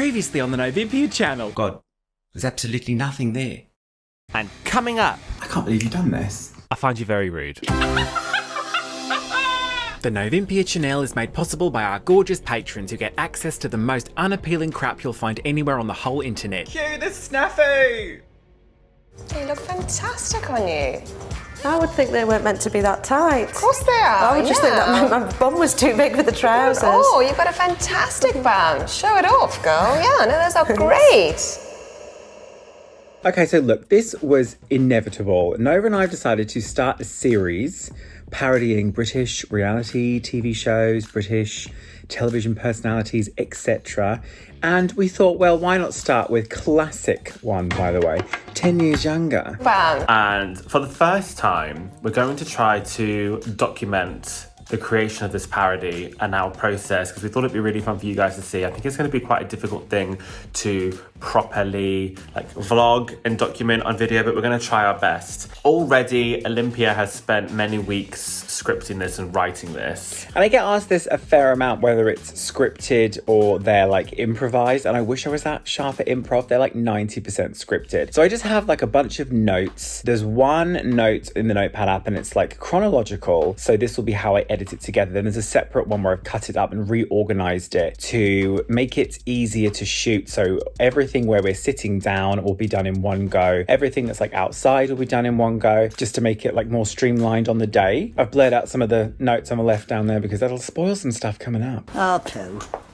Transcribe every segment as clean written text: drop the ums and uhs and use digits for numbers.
Previously on the Novympia channel. God, there's absolutely nothing there. And coming up... I can't believe you've done this. I find you very rude. The Novympia channel is made possible by our gorgeous patrons who get access to the most unappealing crap you'll find anywhere on the whole internet. Cue the snafu! They look fantastic on you. I would think they weren't meant to be that tight. Of course they are. I would just think that my bum was too big for the trousers. Oh, you've got a fantastic bum. Show it off, girl. Yeah, no, those are great. Okay, so look, this was inevitable. Nova and I have decided to start a series parodying British reality TV shows, British television personalities, etc. And we thought, well, why not start with classic one, by the way, 10 Years Younger. Bam. And for the first time, we're going to try to document the creation of this parody and our process, because we thought it'd be really fun for you guys to see. I think it's going to be quite a difficult thing to properly vlog and document on video, but we're going to try our best. Already, Olympia has spent many weeks scripting this and writing this. And I get asked this a fair amount, whether it's scripted or they're improvised. And I wish I was that sharp at improv. They're 90% scripted. So I just have a bunch of notes. There's one note in the notepad app and it's chronological. So this will be how I edit it together. Then there's a separate one where I've cut it up and reorganized it to make it easier to shoot. So everything where we're sitting down will be done in one go. Everything that's outside will be done in one go, just to make it more streamlined on the day. I've blurred out some of the notes on the left down there because that'll spoil some stuff coming up. Okay.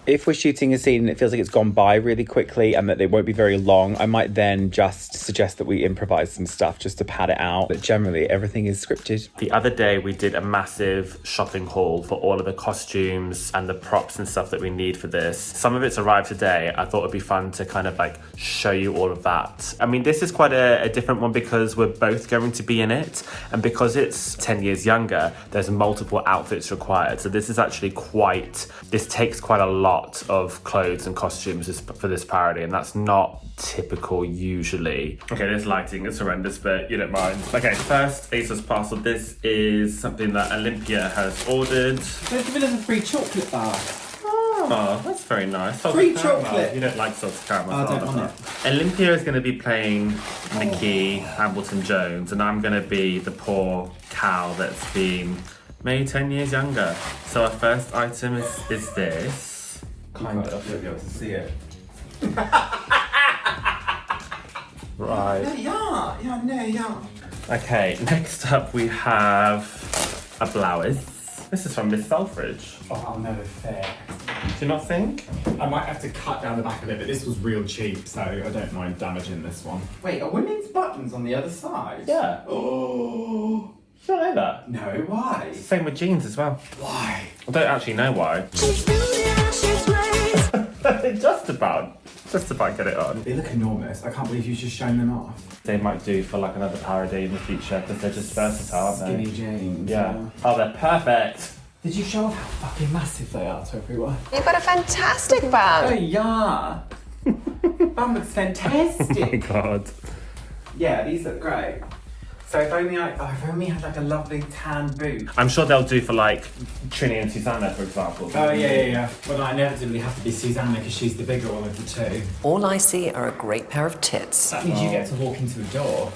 If we're shooting a scene and it feels like it's gone by really quickly and that it won't be very long, I might then just suggest that we improvise some stuff just to pad it out. But generally, everything is scripted. The other day, we did a massive shopping haul for all of the costumes and the props and stuff that we need for this. Some of it's arrived today. I thought it'd be fun to kind of show you all of that. I mean, this is quite a different one because we're both going to be in it. And because it's 10 years younger, there's multiple outfits required. So this is actually this takes quite a lot of clothes and costumes for this parody, and that's not typical usually. Okay, this lighting is horrendous, but you don't mind. Okay, first ASOS parcel. This is something that Olympia has ordered. They're giving us a free chocolate bar. Oh, that's very nice. Free Salted chocolate. caramel. You don't like salted caramel. I don't want it. Olympia is going to be playing Nikki Hambleton-Jones, and I'm going to be the poor cow that's been made 10 years younger. So our first item is this. Kind of. You'll be able to see it. Right. Yeah. Okay, next up we have a blouse. This is from Miss Selfridge. Oh, I'll never fit. Do you not think? I might have to cut down the back of it, but this was real cheap, so I don't mind damaging this one. Wait, are women's buttons on the other side? Yeah. Oh. You don't know that? No, why? Same with jeans as well. Why? I don't actually know why. Just about get it on. They look enormous. I can't believe you've just shown them off. They might do for another parody in the future because they're just versatile, aren't they? Skinny jeans. Yeah. Oh, they're perfect. Did you show off how fucking massive they are to everyone? You've got a fantastic Oh, bum. yeah. Bum looks fantastic. Oh my god. Yeah, these look great. So if only I had a lovely tan boot. I'm sure they'll do for Trini and Susanna, for example. Oh, yeah. Well, I inevitably have to be Susanna because she's the bigger one of the two. All I see are a great pair of tits. That means you get to walk into a door.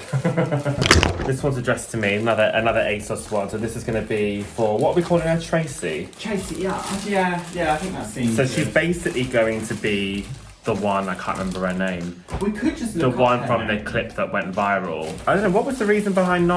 This one's addressed to me, another ASOS one. So this is going to be for, what are we calling her, Tracy? Tracy, yeah, I think that seems So good. she's basically going to be the one, I can't remember her name. We could just The look up one her from the name. clip that went viral. I don't know, what was the reason behind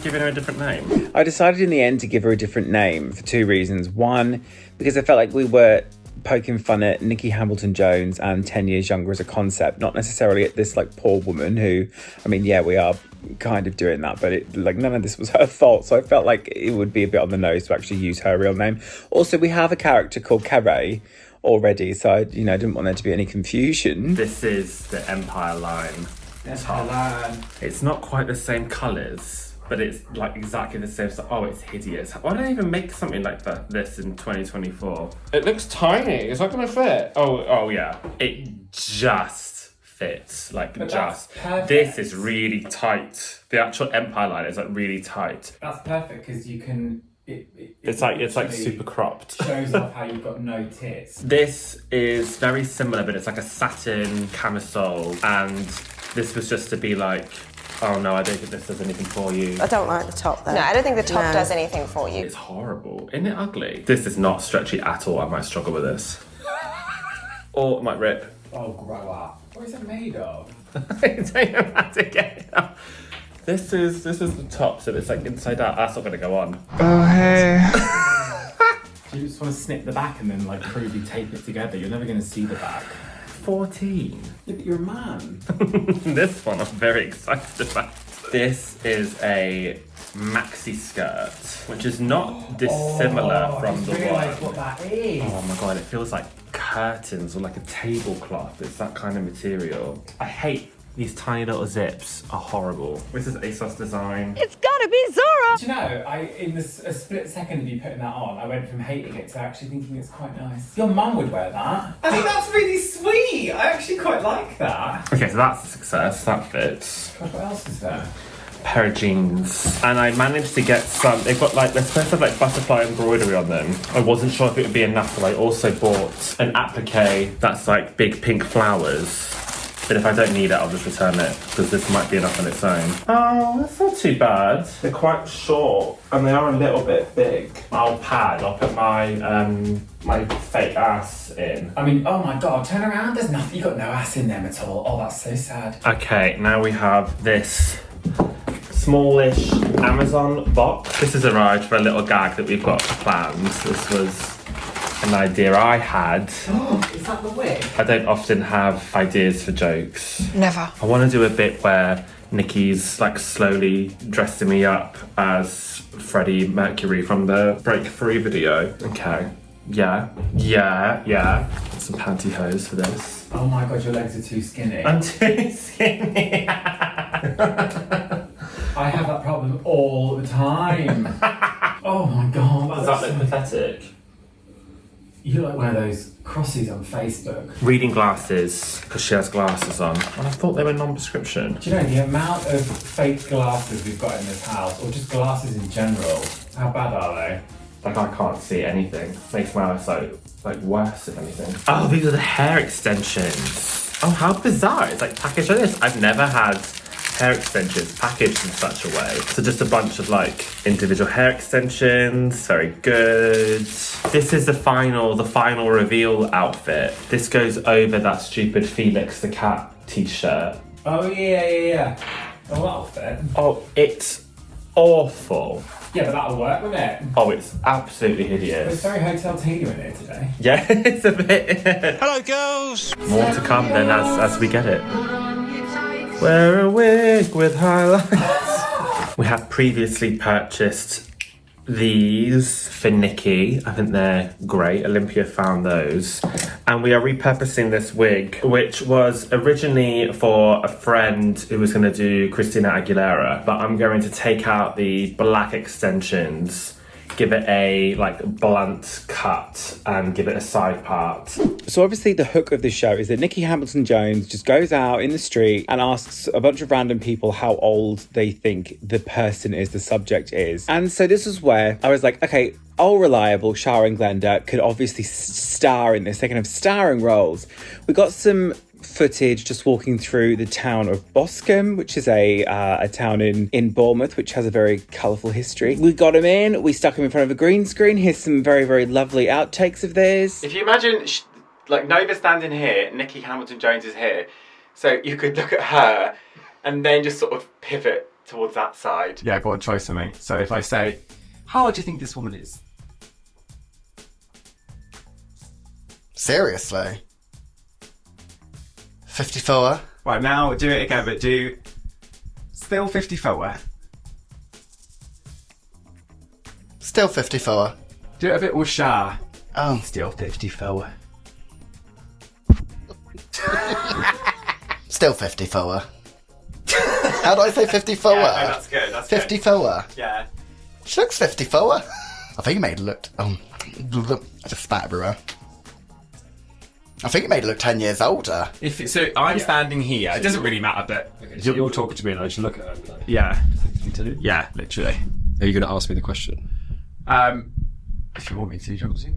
giving her a different name? I decided in the end to give her a different name for two reasons. One, because I felt like we were poking fun at Nikki Hambleton-Jones and 10 years younger as a concept, not necessarily at this poor woman who, yeah, we are kind of doing that, but it none of this was her fault. So I felt like it would be a bit on the nose to actually use her real name. Also, we have a character called Carré already, so I didn't want there to be any confusion. This is the Empire line top. It's not quite the same colours, but it's exactly the same stuff. Oh, it's hideous. Why don't I even make something like this in 2024? It looks tiny. Is that gonna fit? Oh yeah. It just fits. that's perfect. This is really tight. The actual Empire line is really tight. That's perfect because you can It's like super cropped. Shows off how you've got no tits. This is very similar, but it's like a satin camisole, and this was just to be like, oh no, I don't think this does anything for you. I don't like the top though. No, I don't think the top No. does anything for you. It's horrible. Isn't it ugly? This is not stretchy at all. I might struggle with this. Or it might rip. Oh, grow up. What is it made of? I don't know how to get it up. This is the top, so it's like inside out. That's not going to go on. Oh, hey. Do you just want to snip the back and then like crudely tape it together? You're never going to see the back. 14. Yeah, but you're a man. This one I'm very excited about. This is a maxi skirt, which is not dissimilar from the one. What that is. Oh my god, it feels like curtains or like a tablecloth. It's that kind of material. I hate these tiny little zips. Are horrible. This is ASOS design. It's gotta be Zara! Do you know, in a split second of you putting that on, I went from hating it to actually thinking it's quite nice. Your mum would wear that. I think that's really sweet. I actually quite like that. Okay, so that's a success. That fits. God, what else is there? Pair of jeans, and I managed to get some. They've got like, they're supposed to have like butterfly embroidery on them. I wasn't sure if it would be enough, but I also bought an applique that's like big pink flowers. But if I don't need it, I'll just return it, because this might be enough on its own. Oh, that's not too bad. They're quite short, and they are a little bit big. I'll put my my fake ass in. I mean, oh my god, turn around, there's nothing, you got no ass in them at all. Oh, that's so sad. Okay, now we have this smallish Amazon box. This has arrived for a little gag that we've got planned. This was an idea I had. Oh, is that the wig? I don't often have ideas for jokes. Never. I want to do a bit where Nikki's like slowly dressing me up as Freddie Mercury from the Breakthrough video. Okay. Yeah. Some pantyhose for this. Oh my god, your legs are too skinny. I'm too skinny. I have that problem all the time. Oh my god. Does that look pathetic? You look like one of those crossies on Facebook. Reading glasses, because she has glasses on. And I thought they were non-prescription. Do you know the amount of fake glasses we've got in this house, or just glasses in general, how bad are they? Like, I can't see anything. Makes my eyesight like worse, if anything. Oh, these are the hair extensions. Oh, how bizarre. It's like packaged like this. I've never had hair extensions packaged in such a way. So just a bunch of like individual hair extensions. Very good. This is the final reveal outfit. This goes over that stupid Felix the Cat t-shirt. Oh yeah. Oh, that'll fit. Oh, it's awful. Yeah, but that'll work, won't it? Oh, it's absolutely It's hideous. very Hotel Tina in here today. Yeah, it's a bit. Hello, girls. More to come then as we get it. Wear a wig with highlights. We have previously purchased these for Nikki. I think they're great. Olympia found those. And we are repurposing this wig, which was originally for a friend who was going to do Christina Aguilera. But I'm going to take out the black extensions, give it a like blunt cut, and give it a side part. So obviously the hook of the show is that Nikki Hambleton-Jones just goes out in the street and asks a bunch of random people how old they think the person is, the subject is. And so this is where I was like, okay, old reliable Shara and Glenda could obviously star in this. They can have starring roles. We got some footage just walking through the town of Boscombe, which is a town in Bournemouth, which has a very colourful history. We got him in, we stuck him in front of a green screen. Here's some very, very lovely outtakes of theirs. If you imagine, like, Nova's standing here, Nikki Hambleton-Jones is here, so you could look at her and then just sort of pivot towards that side. Yeah, got a choice for me. So if I say, How old do you think this woman is? Seriously? 54? right, now do it again, but do still 54. Still 54. Do it a bit with Shah. Oh. Still 54. Still 54. How do I say 54? Yeah, no, that's good, that's 54. good. Yeah. She looks 54. I think you made it look... I just spat everywhere. I think it made it look 10 years older. So I'm standing here. It doesn't really matter, but You're talking to me and I should look at her and be like, yeah, 52? yeah, literally. Are you going to ask me the question? If you want me to, Jonesy.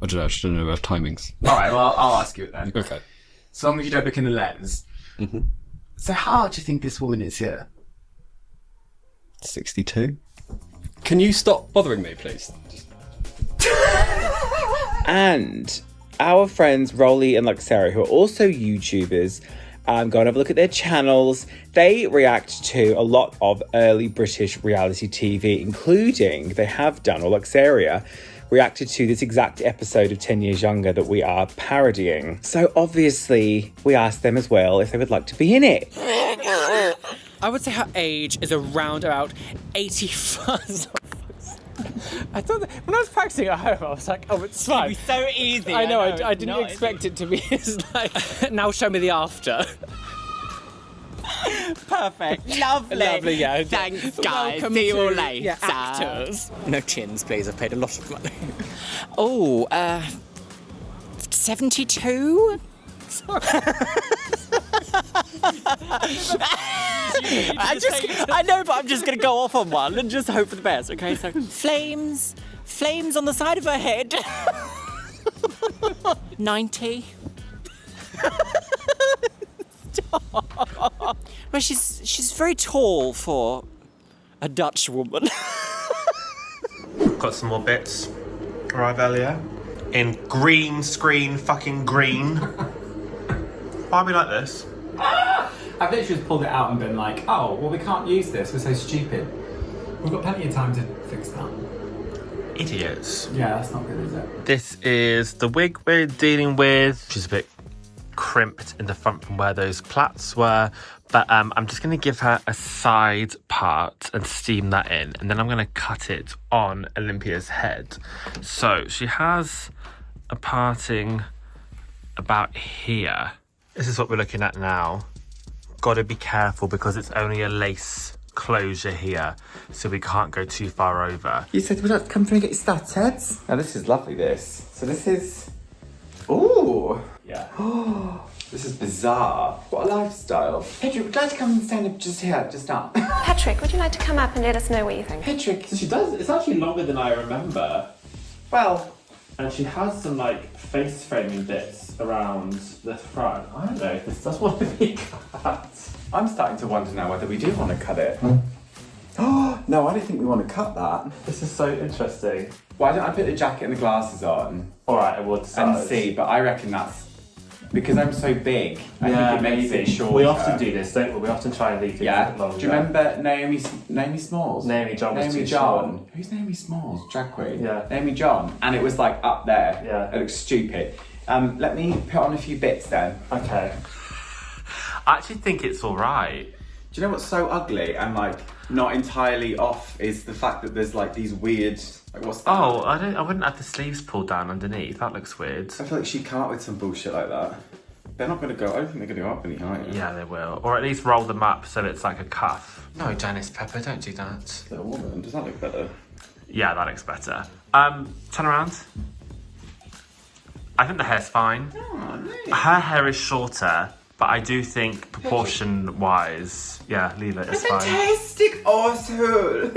I don't know, I just don't know about timings. Alright, well, I'll ask you it then. Okay. As long as you don't look in the lens. Mm-hmm. So how old do you think this woman is here? 62. Can you stop bothering me, please? And our friends Rolly and Luxera, who are also YouTubers, go and have a look at their channels. They react to a lot of early British reality TV, including they have done, or Luxeria reacted to this exact episode of 10 Years Younger that we are parodying. So obviously we asked them as well if they would like to be in it. I would say her age is around about 85. I thought that when I was practicing at home, I was like, oh, it's fine. It's so easy. I know, I didn't expect it to be as like, now show me the after. Perfect. Lovely. Lovely, yeah. Thanks, guys. Welcome See you all to- later. yeah, actors. No chins, please. I've paid a lot of money. Oh, 72? I know, but I'm just going to go off on one and just hope for the best, okay? So, flames on the side of her head. 90. Well, she's very tall for a Dutch woman. Got some more bits. Arrive earlier. In green screen fucking green. Why are we like this? I've literally just pulled it out and been like, oh, well, we can't use this. We're so stupid. We've got plenty of time to fix that. Idiots. Yeah, that's not good, is it? This is the wig we're dealing with, which is a bit crimped in the front from where those plaits were. But I'm just going to give her a side part and steam that in. And then I'm going to cut it on Olympia's head. So she has a parting about here. This is what we're looking at now. Got to be careful because it's only a lace closure here, so we can't go too far over. You said we'd like to come through and get you started. Now this is lovely, this. So this is... Ooh! Yeah. This is bizarre. What a lifestyle. Patrick, would you like to come and stand up just here, just now? Patrick, would you like to come up and let us know what you think? Patrick. So she does, it's actually longer than I remember. Well... And she has some like face framing bits around the front. I don't know if this does want to be cut. I'm starting to wonder now whether we do want to cut it. Oh, no, I don't think we want to cut that. This is so interesting. Why don't I put the jacket and the glasses on? Alright, I will decide. And see, but I reckon that's... Because I'm so big, I think it makes it shorter. We often do this, don't we? We often try and leave things a bit longer. Do you remember Naomi Smalls? Naomi John was Naomi too John. short. Who's Naomi Smalls? Drag queen? Yeah. Naomi John. And it was like up there. Yeah. It looks stupid. Let me put on a few bits then. Okay. I actually think it's alright. Do you know what's so ugly and like not entirely off is the fact that there's like these weird... Like, what's that? Oh, I wouldn't have the sleeves pulled down underneath. That looks weird. I feel like she'd come up with some bullshit like that. They're not going to go... I don't think they're going to go up any higher. Yeah, they will. Or at least roll them up so it's like a cuff. No, Janice Pepper, don't do that. Little woman, does that look better? Yeah, that looks better. Turn around. I think the hair's fine. Oh, nice. Her hair is shorter, but I do think proportion-wise, yeah, leave it, it's fine. Fantastic asshole!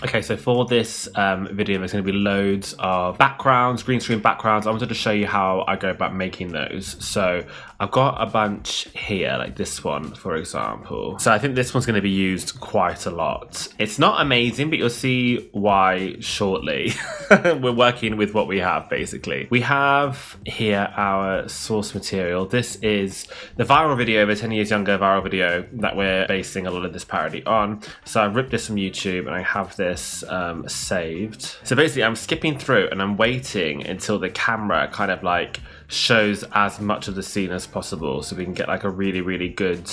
Okay, so for this video, there's going to be loads of backgrounds, green screen backgrounds. I wanted to show you how I go about making those. So I've got a bunch here, like this one, for example. So I think this one's going to be used quite a lot. It's not amazing, but you'll see why shortly. We're working with what we have, basically. We have here our source material. This is the viral video, the 10 Years Younger viral video that we're basing a lot of this parody on. So I ripped this from YouTube and I have this saved. So basically I'm skipping through and I'm waiting until the camera kind of like shows as much of the scene as possible so we can get like a really, really good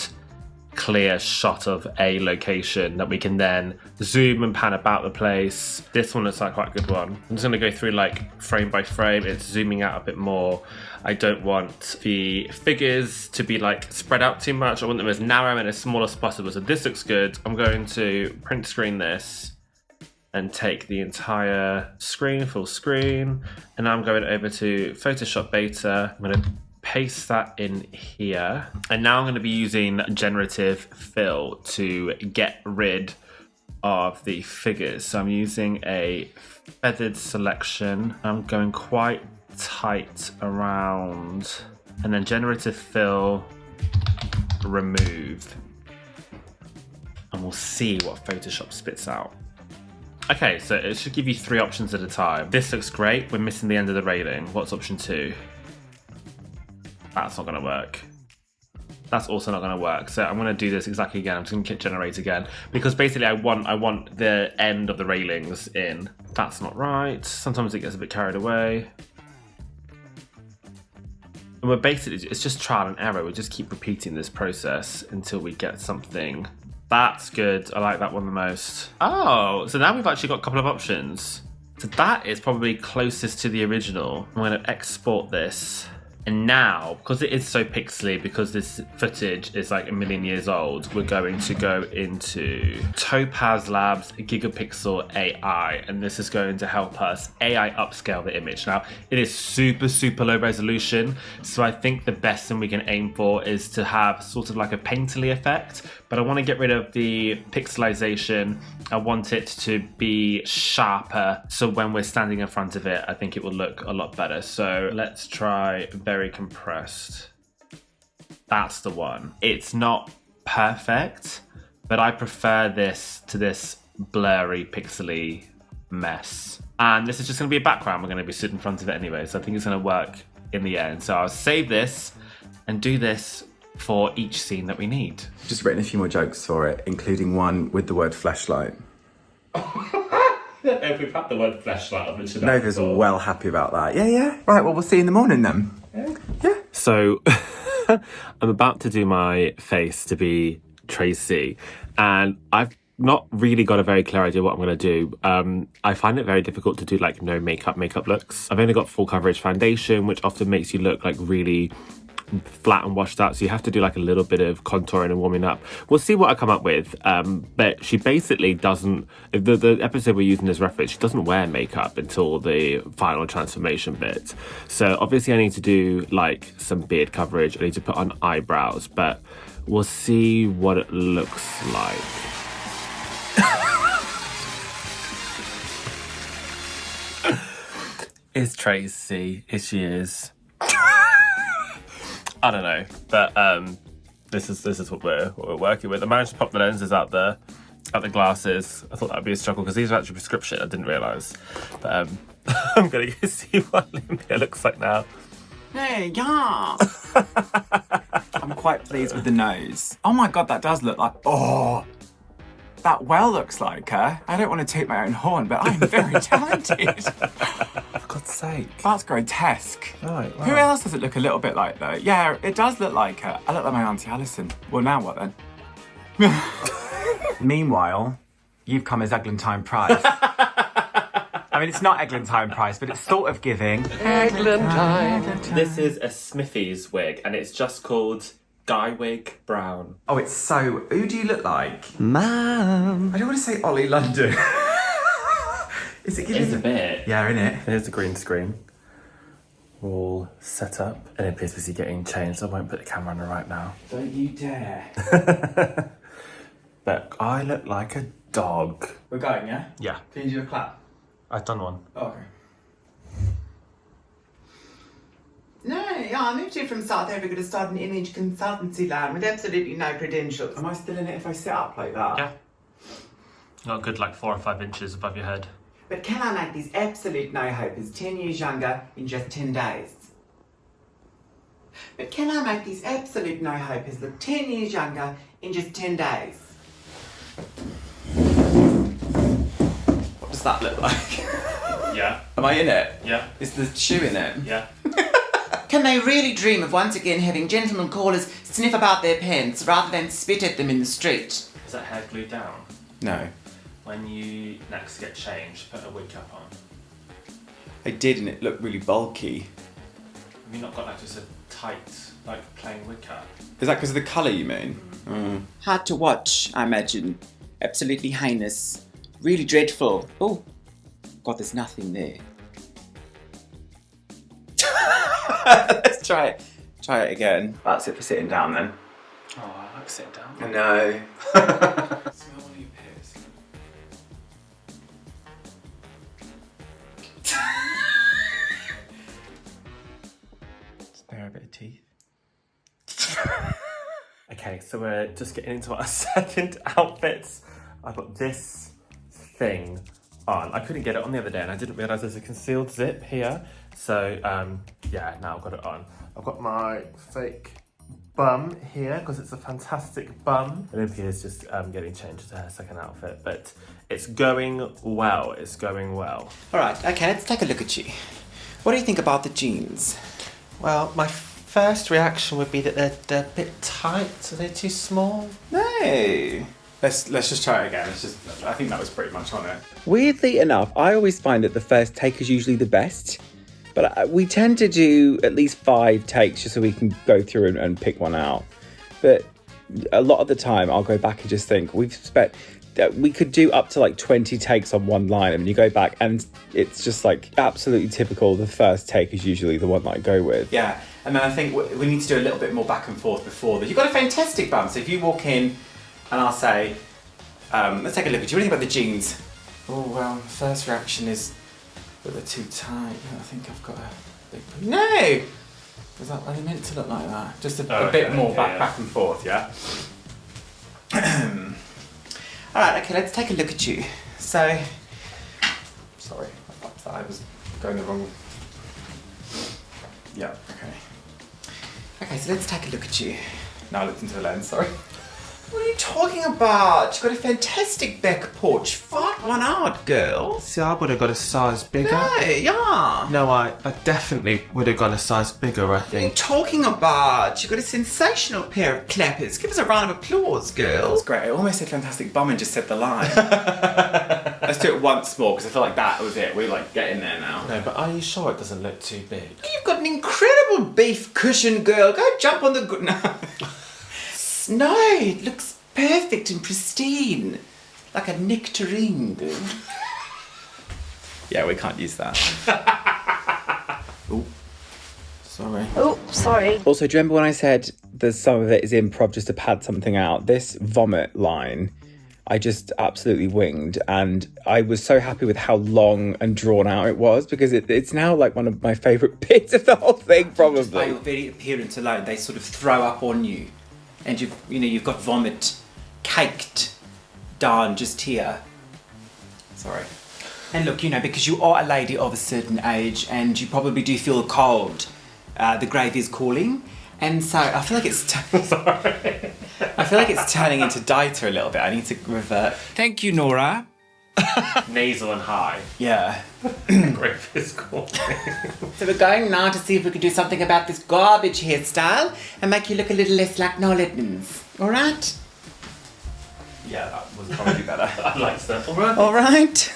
clear shot of a location that we can then zoom and pan about the place. This one looks like quite a good one. I'm just gonna go through like frame by frame. It's zooming out a bit more. I don't want the figures to be like spread out too much. I want them as narrow and as small as possible. So this looks good. I'm going to print screen this and take the entire screen, full screen. And now I'm going over to Photoshop Beta. I'm gonna paste that in here. And now I'm going to be using generative fill to get rid of the figures. So I'm using a feathered selection. I'm going quite tight around, and then generative fill, remove. And we'll see what Photoshop spits out. Okay, so it should give you 3 options at a time. This looks great. We're missing the end of the railing. What's option 2? That's not gonna work. That's also not gonna work. So I'm gonna do this exactly again. I'm just gonna hit generate again, because basically I want the end of the railings in. That's not right. Sometimes it gets a bit carried away. And we're basically, it's just trial and error. We just keep repeating this process until we get something. That's good. I like that one the most. Oh, so now we've actually got a couple of options. So that is probably closest to the original. I'm gonna export this. And now, because it is so pixely, because this footage is like 1 million years old, we're going to go into Topaz Labs Gigapixel AI, and this is going to help us AI upscale the image. Now, it is super, super low resolution, so I think the best thing we can aim for is to have sort of like a painterly effect, but I want to get rid of the pixelization. I want it to be sharper, so when we're standing in front of it, I think it will look a lot better. So let's try very compressed. That's the one. It's not perfect, but I prefer this to this blurry, pixely mess. And this is just going to be a background. We're going to be sitting in front of it anyway, so I think it's going to work in the end. So I'll save this and do this for each scene that we need. Just written a few more jokes for it, including one with the word fleshlight. If we've had the word fleshlight, I've mentioned that Nova's before. well happy about that. Yeah. Right, well, we'll see you in the morning then. Yeah. So I'm about to do my face to be Tracy, and I've not really got a very clear idea what I'm going to do. I find it very difficult to do like no makeup looks. I've only got full coverage foundation, which often makes you look like really flat and washed out, so you have to do like a little bit of contouring and warming up. We'll see what I come up with, but she basically doesn't, the episode we're using as reference, she doesn't wear makeup until the final transformation bit. So obviously I need to do like some beard coverage, I need to put on eyebrows, but we'll see what it looks like. Is Tracy? Here she is. I don't know, but this is what we're working with. I managed to pop the lenses out the glasses. I thought that'd be a struggle because these are actually prescription. I didn't realise, but I'm gonna go see what Novympia looks like now. Hey, yeah. I'm quite pleased with the nose. Oh my god, that does look like. Oh, that well looks like her. I don't want to toot my own horn, but I'm very talented. For God's sake. That's grotesque. Right, wow. Who else does it look a little bit like though? Yeah, it does look like her. I look like my Auntie Alison. Well, now what then? Meanwhile, you've come as Eglantine Price. I mean, it's not Eglantine Price, but it's sort of giving. Eglantine. This is a Smithy's wig, and it's just called Guy Wig Brown. Oh, it's so... Who do you look like? Mom. I don't want to say Ollie London. Is it giving... It's a bit. Yeah, innit? Here's the green screen. All set up. And it appears to be getting changed. I won't put the camera on her right now. Don't you dare. But I look like a dog. We're going, yeah? Yeah. Can you do a clap? I've done one. Oh, okay. No, yeah, I moved here from South Africa to start an image consultancy line with absolutely no credentials. Am I still in it if I sit up like that? Yeah. Not good, like 4 or 5 inches above your head. But can I make these absolute no-hopers 10 years younger in just 10 days? But can I make these absolute no-hopers look 10 years younger in just 10 days? What does that look like? Yeah. Am I in it? Yeah. Is the shoe in it? Yeah. Can they really dream of once again having gentlemen callers sniff about their pants rather than spit at them in the street? Is that hair glued down? No. When you next get changed, put a wig cap on. I did, and it looked really bulky. Have you not got like just a tight, like plain wig cap? Is that because of the colour, you mean? Mm. Hard to watch, I imagine. Absolutely heinous. Really dreadful. Oh, God, there's nothing there. Let's try it. Try it again. That's it for sitting down then. Oh, I like sitting down. I know. Smell one of your peers. Okay, so we're just getting into our second outfits. I've got this thing on. I couldn't get it on the other day and I didn't realise there's a concealed zip here. So, yeah, now I've got it on. I've got my fake bum here because it's a fantastic bum. Olympia's just getting changed to her second outfit, but it's going well. It's going well. All right, okay, let's take a look at you. What do you think about the jeans? Well, my first reaction would be that they're a bit tight. Are they too small? No. Let's just try it again. I think that was pretty much on it. Weirdly enough, I always find that the first take is usually the best. But we tend to do at least 5 takes just so we can go through and pick one out. But a lot of the time, I'll go back and just think, we could do up to like 20 takes on one line. And you go back and it's just like absolutely typical. The first take is usually the one that I go with. Yeah, and then I think we need to do a little bit more back and forth before that. You've got a fantastic bum. So if you walk in and I'll say, let's take a look at you. What do you think about the jeans? Oh, well, first reaction is that they're too tight. I think I've got a big... No! Was that what I meant to look like that? Just a bit more back and forth, yeah? Alright, okay, let's take a look at you. So... Sorry, I was going the wrong... Yeah, okay. Okay, so let's take a look at you. Now I looked into the lens, sorry. What are you talking about? You've got a fantastic back porch. Fight one out, girl. See, I would have got a size bigger. No, yeah. No, I definitely would have got a size bigger, I What are you think. talking about? You've got a sensational pair of clappers. Give us a round of applause, girl. That's great. I almost said fantastic bum and just said the line. Let's do it once more because I feel like that was it. We're like getting there now. No, but are you sure it doesn't look too big? You've got an incredible beef cushion, girl. Go jump on the... No, it looks perfect and pristine. Like a nectarine. Yeah, we can't use that. Oh, sorry. Oh, sorry. Also, do you remember when I said that some of it is improv just to pad something out? This vomit line, I just absolutely winged. And I was so happy with how long and drawn out it was because it's now like one of my favourite bits of the whole thing, probably. Just by your very appearance alone, they sort of throw up on you. And you've got vomit caked down just here. Sorry. And look, because you are a lady of a certain age and you probably do feel cold, the grave is calling. And so I feel like it's... Sorry. I feel like it's turning into Dieter a little bit. I need to revert. Thank you, Nora. Nasal and high. Yeah. Grave is calling. So we're going now to see if we can do something about this garbage hairstyle and make you look a little less like Nolytons. All right? Yeah, that was probably better. I like that. All right. All right.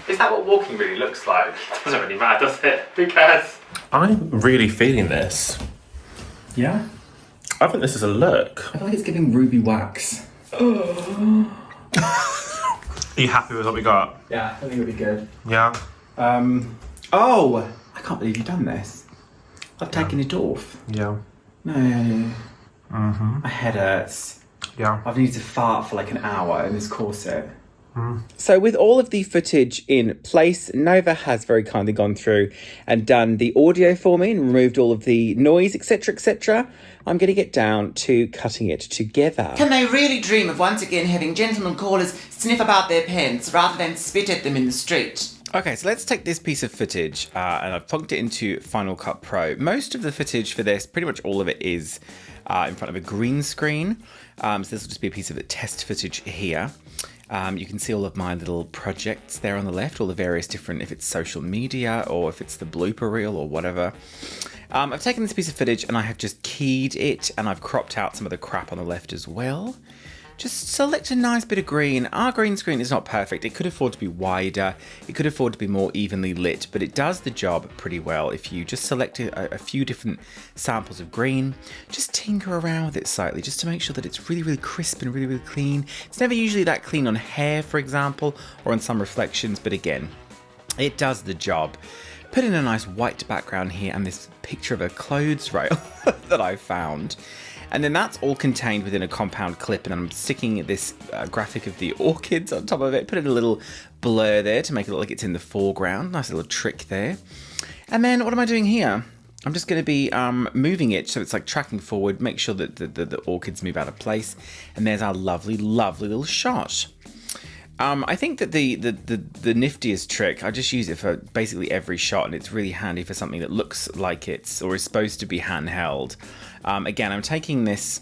Is that what walking really looks like? Doesn't really matter, does it? Who cares? I'm really feeling this. Yeah? I think this is a look. I feel like it's giving ruby wax. Are you happy with what we got? Yeah, I think it'll be good. Yeah. Oh! I can't believe you've done this. I've taken it off. Yeah. No. Mm-hmm. My head hurts. Yeah. I've needed to fart for like an hour in this corset. So with all of the footage in place, Nova has very kindly gone through and done the audio for me and removed all of the noise, etc., etc. I'm going to get down to cutting it together. Can they really dream of once again having gentlemen callers sniff about their pens rather than spit at them in the street? Okay, so let's take this piece of footage and I've plugged it into Final Cut Pro. Most of the footage for this, pretty much all of it is in front of a green screen. So this will just be a piece of test footage here. You can see all of my little projects there on the left, all the various different, if it's social media or if it's the blooper reel or whatever. I've taken this piece of footage and I have just keyed it and I've cropped out some of the crap on the left as well. Just select a nice bit of green. Our green screen is not perfect. It could afford to be wider. It could afford to be more evenly lit, but it does the job pretty well. If you just select a few different samples of green, just tinker around with it slightly, just to make sure that it's really, really crisp and really, really clean. It's never usually that clean on hair, for example, or on some reflections, but again, it does the job. Put in a nice white background here and this picture of a clothes rail that I found. And then that's all contained within a compound clip, and I'm sticking this graphic of the orchids on top of it, put in a little blur there to make it look like it's in the foreground. Nice little trick there. And then what am I doing here? I'm just going to be moving it so it's like tracking forward, make sure that the orchids move out of place. And there's our lovely, lovely little shot. I think that the niftiest trick, I just use it for basically every shot, and it's really handy for something that looks like it's or is supposed to be handheld. Again, I'm taking this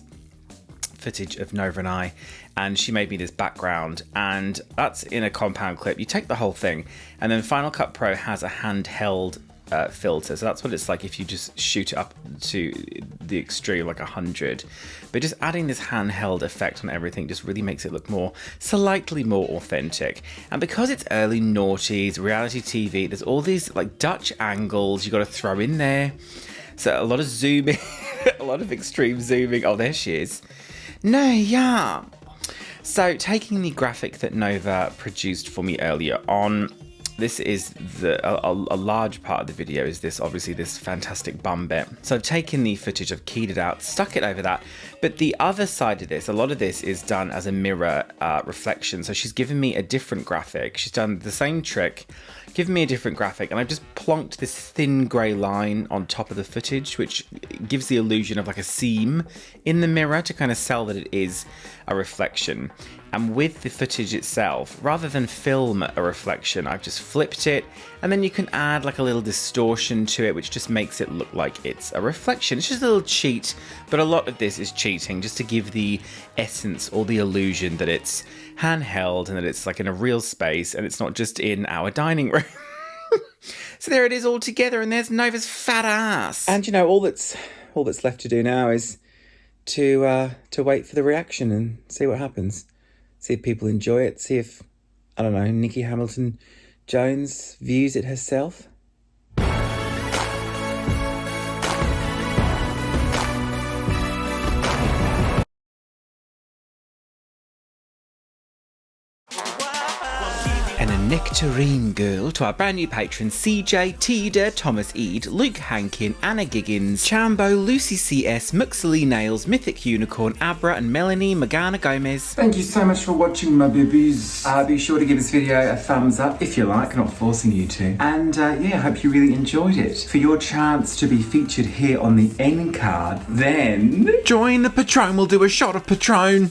footage of Nova and I, and she made me this background, and that's in a compound clip. You take the whole thing, and then Final Cut Pro has a handheld filter, so that's what it's like if you just shoot it up to the extreme, like 100. But just adding this handheld effect on everything just really makes it look slightly more authentic. And because it's early noughties, reality TV, there's all these like Dutch angles you got to throw in there. So a lot of zooming, a lot of extreme zooming. Oh, there she is. No, yeah. So taking the graphic that Nova produced for me earlier on, this is a large part of the video is this, obviously, this fantastic bum bit. So I've taken the footage, I've keyed it out, stuck it over that. But the other side of this, a lot of this is done as a mirror reflection. So she's given me a different graphic. She's done the same trick, given me a different graphic, and I've just plonked this thin grey line on top of the footage, which gives the illusion of like a seam in the mirror to kind of sell that it is a reflection. And with the footage itself, rather than film a reflection, I've just flipped it, and then you can add like a little distortion to it, which just makes it look like it's a reflection. It's just a little cheat, but a lot of this is cheating just to give the essence or the illusion that it's handheld and that it's like in a real space and it's not just in our dining room. So there it is all together, and there's Nova's fat ass. And you know, all that's left to do now is to wait for the reaction and see what happens. See if people enjoy it. See if, I don't know, Nikki Hambleton-Jones views it herself. And a nectarine girl to our brand new patrons CJ, Teeder, Thomas Eade, Luke Hankin, Anna Giggins, Chambo, Lucy CS, Muxley Nails, Mythic Unicorn, Abra, and Melanie Magana Gomez. Thank you so much for watching, my babies. Be sure to give this video a thumbs up if you like, not forcing you to. And yeah, I hope you really enjoyed it. For your chance to be featured here on the end card, then join the Patron. We'll do a shot of Patron.